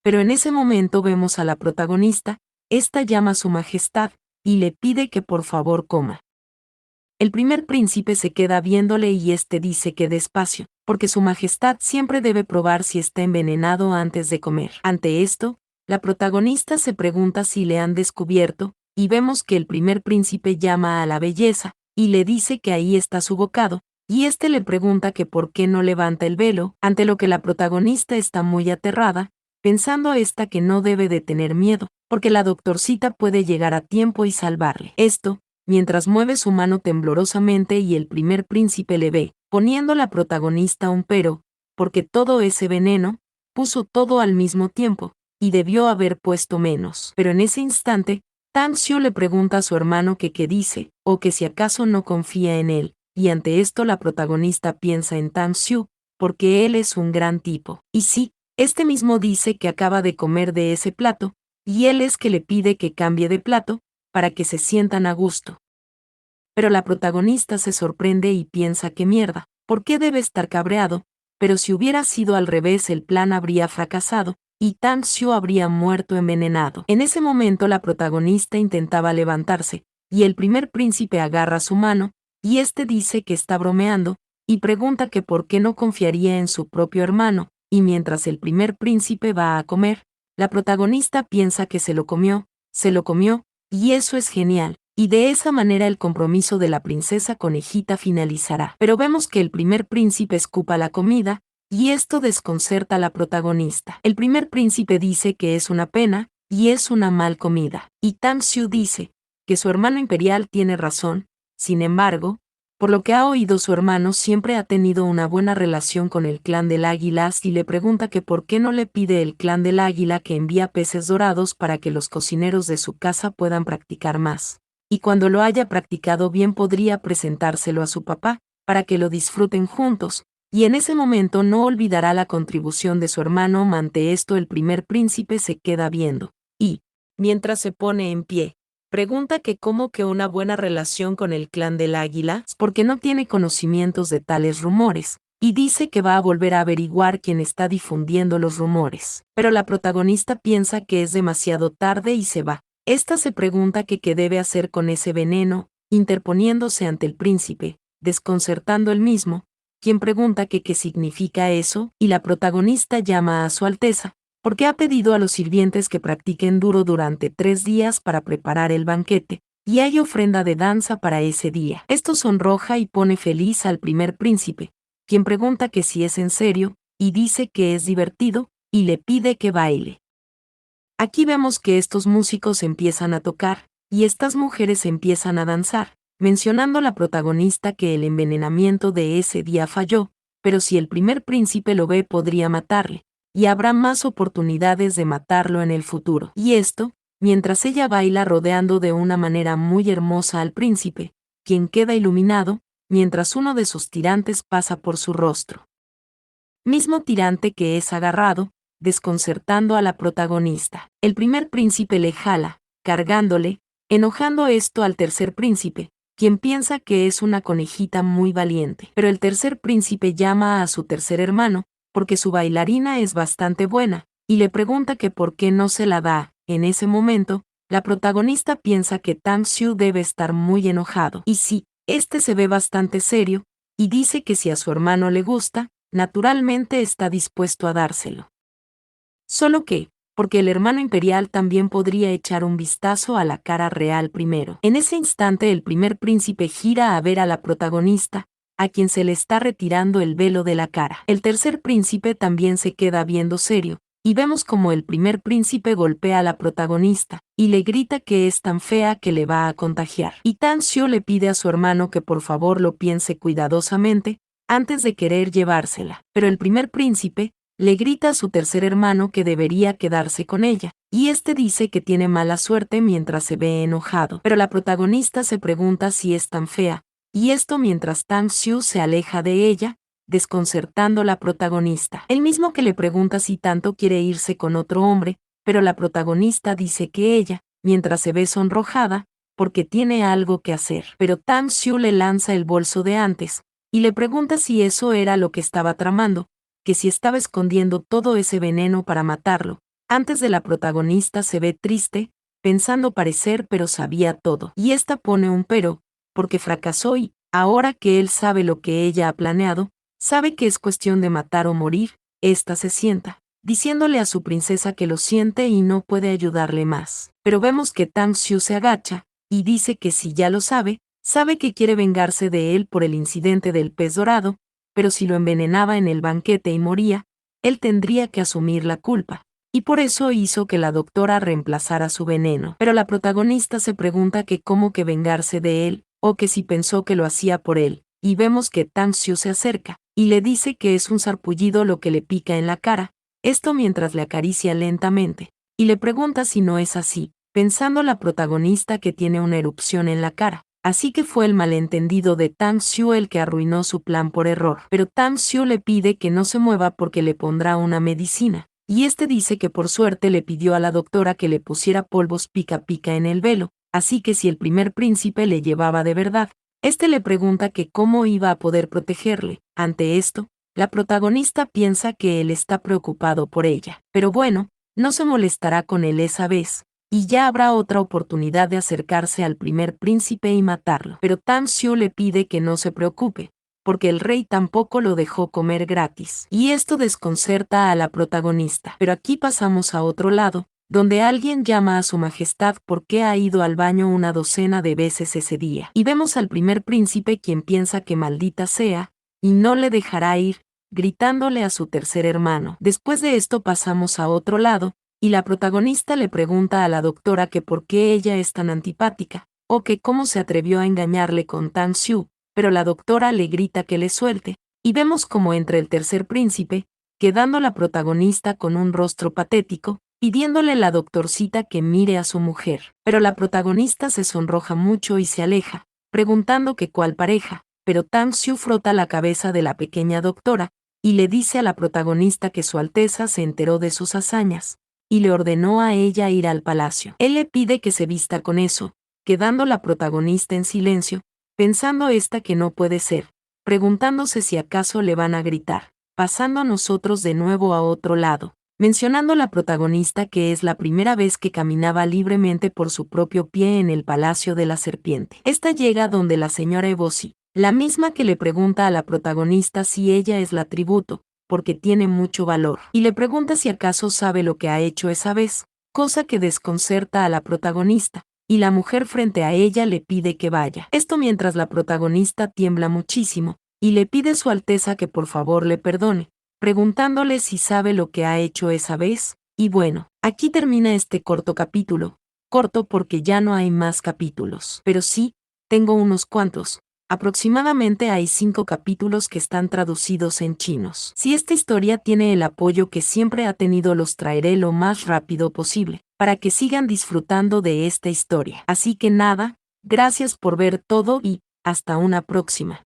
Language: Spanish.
Pero en ese momento vemos a la protagonista, esta llama a su majestad, y le pide que por favor coma. El primer príncipe se queda viéndole y este dice que despacio, porque su majestad siempre debe probar si está envenenado antes de comer. Ante esto, la protagonista se pregunta si le han descubierto, y vemos que el primer príncipe llama a la belleza, y le dice que ahí está su bocado, y este le pregunta que por qué no levanta el velo, ante lo que la protagonista está muy aterrada, pensando esta que no debe de tener miedo, porque la doctorcita puede llegar a tiempo y salvarle. Esto, mientras mueve su mano temblorosamente y el primer príncipe le ve, poniendo la protagonista un pero, porque todo ese veneno, puso todo al mismo tiempo, y debió haber puesto menos. Pero en ese instante, Tang Xiu le pregunta a su hermano que qué dice, o que si acaso no confía en él, y ante esto la protagonista piensa en Tang Xiu, porque él es un gran tipo. Y sí, este mismo dice que acaba de comer de ese plato, y él es que le pide que cambie de plato, para que se sientan a gusto. Pero la protagonista se sorprende y piensa que mierda, ¿por qué debe estar cabreado? Pero si hubiera sido al revés el plan habría fracasado, y Tang Xiu habría muerto envenenado. En ese momento la protagonista intentaba levantarse, y el primer príncipe agarra su mano, y este dice que está bromeando, y pregunta que por qué no confiaría en su propio hermano, y mientras el primer príncipe va a comer, la protagonista piensa que se lo comió, y eso es genial, y de esa manera el compromiso de la princesa conejita finalizará. Pero vemos que el primer príncipe escupa la comida, y esto desconcerta a la protagonista. El primer príncipe dice que es una pena, y es una mal comida. Y Tang Xiu dice que su hermano imperial tiene razón, sin embargo, por lo que ha oído su hermano siempre ha tenido una buena relación con el clan del águila y le pregunta que por qué no le pide el clan del águila que envía peces dorados para que los cocineros de su casa puedan practicar más. Y cuando lo haya practicado bien podría presentárselo a su papá, para que lo disfruten juntos, y en ese momento no olvidará la contribución de su hermano. Ante esto el primer príncipe se queda viendo, y, mientras se pone en pie, pregunta que cómo que una buena relación con el clan del águila, porque no tiene conocimientos de tales rumores, y dice que va a volver a averiguar quién está difundiendo los rumores. Pero la protagonista piensa que es demasiado tarde y se va. Esta se pregunta que qué debe hacer con ese veneno, interponiéndose ante el príncipe, desconcertando el mismo, quien pregunta que qué significa eso, y la protagonista llama a su Alteza, porque ha pedido a los sirvientes que practiquen duro durante 3 días para preparar el banquete, y hay ofrenda de danza para ese día. Esto sonroja y pone feliz al primer príncipe, quien pregunta que si es en serio, y dice que es divertido, y le pide que baile. Aquí vemos que estos músicos empiezan a tocar, y estas mujeres empiezan a danzar, mencionando la protagonista que el envenenamiento de ese día falló, pero si el primer príncipe lo ve podría matarle, y habrá más oportunidades de matarlo en el futuro. Y esto, mientras ella baila rodeando de una manera muy hermosa al príncipe, quien queda iluminado, mientras uno de sus tirantes pasa por su rostro. Mismo tirante que es agarrado, desconcertando a la protagonista. El primer príncipe le jala, cargándole, enojando esto al tercer príncipe, quien piensa que es una conejita muy valiente. Pero el tercer príncipe llama a su tercer hermano, porque su bailarina es bastante buena, y le pregunta que por qué no se la da. En ese momento, la protagonista piensa que Tang Xiu debe estar muy enojado. Y sí, este se ve bastante serio, y dice que si a su hermano le gusta, naturalmente está dispuesto a dárselo. Solo que, porque el hermano imperial también podría echar un vistazo a la cara real primero. En ese instante el primer príncipe gira a ver a la protagonista, a quien se le está retirando el velo de la cara. El tercer príncipe también se queda viendo serio, y vemos como el primer príncipe golpea a la protagonista, y le grita que es tan fea que le va a contagiar. Y Tang Xiu le pide a su hermano que por favor lo piense cuidadosamente, antes de querer llevársela. Pero el primer príncipe le grita a su tercer hermano que debería quedarse con ella, y este dice que tiene mala suerte mientras se ve enojado. Pero la protagonista se pregunta si es tan fea, y esto mientras Tang Xiu se aleja de ella, desconcertando a la protagonista. Él mismo que le pregunta si tanto quiere irse con otro hombre, pero la protagonista dice que ella, mientras se ve sonrojada, porque tiene algo que hacer. Pero Tang Xiu le lanza el bolso de antes, y le pregunta si eso era lo que estaba tramando, que si estaba escondiendo todo ese veneno para matarlo, Antes de la protagonista se ve triste, pensando parecer pero sabía todo. Y esta pone un pero, porque fracasó y, ahora que él sabe lo que ella ha planeado, sabe que es cuestión de matar o morir, esta se sienta, diciéndole a su princesa que lo siente y no puede ayudarle más. Pero vemos que Tang Xiu se agacha, y dice que si ya lo sabe, sabe que quiere vengarse de él por el incidente del pez dorado, pero si lo envenenaba en el banquete y moría, él tendría que asumir la culpa. Y por eso hizo que la doctora reemplazara su veneno. Pero la protagonista se pregunta que cómo que vengarse de él, o que si pensó que lo hacía por él, y vemos que Tang Xiu se acerca, y le dice que es un sarpullido lo que le pica en la cara, esto mientras le acaricia lentamente, y le pregunta si no es así, pensando la protagonista que tiene una erupción en la cara. Así que fue el malentendido de Tang Xiu el que arruinó su plan por error. Pero Tang Xiu le pide que no se mueva porque le pondrá una medicina. Y este dice que por suerte le pidió a la doctora que le pusiera polvos pica pica en el velo, así que si el primer príncipe le llevaba de verdad, este le pregunta que cómo iba a poder protegerle. Ante esto, la protagonista piensa que él está preocupado por ella. Pero bueno, no se molestará con él esa vez, y ya habrá otra oportunidad de acercarse al primer príncipe y matarlo. Pero Tang Xiu le pide que no se preocupe, porque el rey tampoco lo dejó comer gratis. Y esto desconcerta a la protagonista. Pero aquí pasamos a otro lado, donde alguien llama a su majestad porque ha ido al baño una docena de veces ese día. Y vemos al primer príncipe quien piensa que maldita sea, y no le dejará ir, gritándole a su tercer hermano. Después de esto pasamos a otro lado, y la protagonista le pregunta a la doctora que por qué ella es tan antipática, o que cómo se atrevió a engañarle con Tang Xiu, pero la doctora le grita que le suelte, y vemos como entra el tercer príncipe, quedando la protagonista con un rostro patético, pidiéndole a la doctorcita que mire a su mujer. Pero la protagonista se sonroja mucho y se aleja, preguntando que cuál pareja, pero Tang Xiu frota la cabeza de la pequeña doctora, y le dice a la protagonista que Su Alteza se enteró de sus hazañas, y le ordenó a ella ir al palacio. Él le pide que se vista con eso, quedando la protagonista en silencio, pensando esta que no puede ser, preguntándose si acaso le van a gritar, pasando a nosotros de nuevo a otro lado, mencionando la protagonista que es la primera vez que caminaba libremente por su propio pie en el Palacio de la Serpiente. Esta llega donde la señora Ebosi, la misma que le pregunta a la protagonista si ella es la tributo, porque tiene mucho valor, y le pregunta si acaso sabe lo que ha hecho esa vez, cosa que desconcerta a la protagonista, y la mujer frente a ella le pide que vaya. Esto mientras la protagonista tiembla muchísimo, y le pide a Su Alteza que por favor le perdone, preguntándole si sabe lo que ha hecho esa vez, y bueno, aquí termina este corto capítulo, corto porque ya no hay más capítulos, pero sí, tengo unos cuantos. Aproximadamente hay 5 capítulos que están traducidos en chinos. Si esta historia tiene el apoyo que siempre ha tenido, los traeré lo más rápido posible, para que sigan disfrutando de esta historia. Así que nada, gracias por ver todo y hasta una próxima.